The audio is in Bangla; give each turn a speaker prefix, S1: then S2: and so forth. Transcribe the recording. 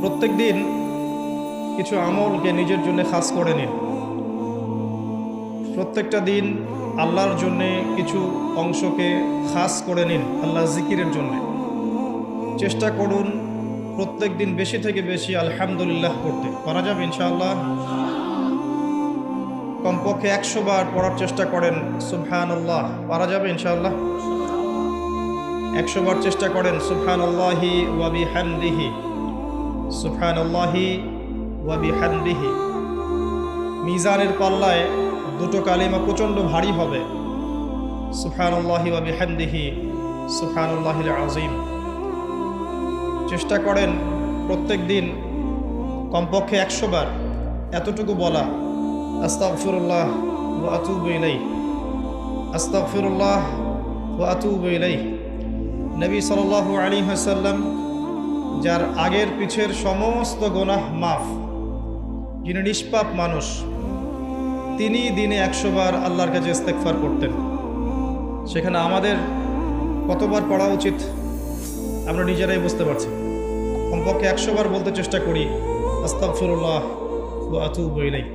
S1: প্রত্যেক দিন কিছু আমলকে নিজের জন্য খাস করে নিন। প্রত্যেকটা দিন আল্লাহর জন্যে কিছু অংশকে খাস করে নিন আল্লাহ জিকিরের জন্যে। চেষ্টা করুন প্রত্যেক দিন বেশি থেকে বেশি আলহামদুলিল্লাহ পড়তে। পারা যাবে ইনশাআল্লাহ। কমপক্ষে 100 বার পড়ার চেষ্টা করেন সুবহানাল্লাহ। পারা যাবে ইনশাআল্লাহ। 100 বার চেষ্টা করেন সুবহানাল্লাহি ওয়া বিহামদিহি, সুবহানাল্লাহি ওয়া বিহামদিহি। মিজানের পাল্লায় দুটো কালিমা প্রচণ্ড ভারী হবে, সুবহানাল্লাহি ওয়া বিহামদিহি, সুবহানাল্লাহিল আযীম। চেষ্টা করেন প্রত্যেক দিন কমপক্ষে 100 বার এতটুকু বলা, আস্তাগফিরুল্লাহ ওয়া আতুবু ইলাইহি, আস্তাগফিরুল্লাহ ওয়া আতুবু ইলাইহি। নবী সাল্লাল্লাহু আলাইহি ওয়াসাল্লাম, যার আগের পিছের সমস্ত গুনাহ মাফ, যিনি নিষ্পাপ মানুষ, তিনি দিনে 100 বার আল্লাহর কাছে ইস্তেগফার করতেন। সেখানে আমাদের কতবার পড়া উচিত আমরা নিজেরাই বুঝতে পারছি। কমপক্ষে 100 বার বলতে চেষ্টা করি আস্তাগফিরুল্লাহ ওয়া আতুবু ইলাইহি।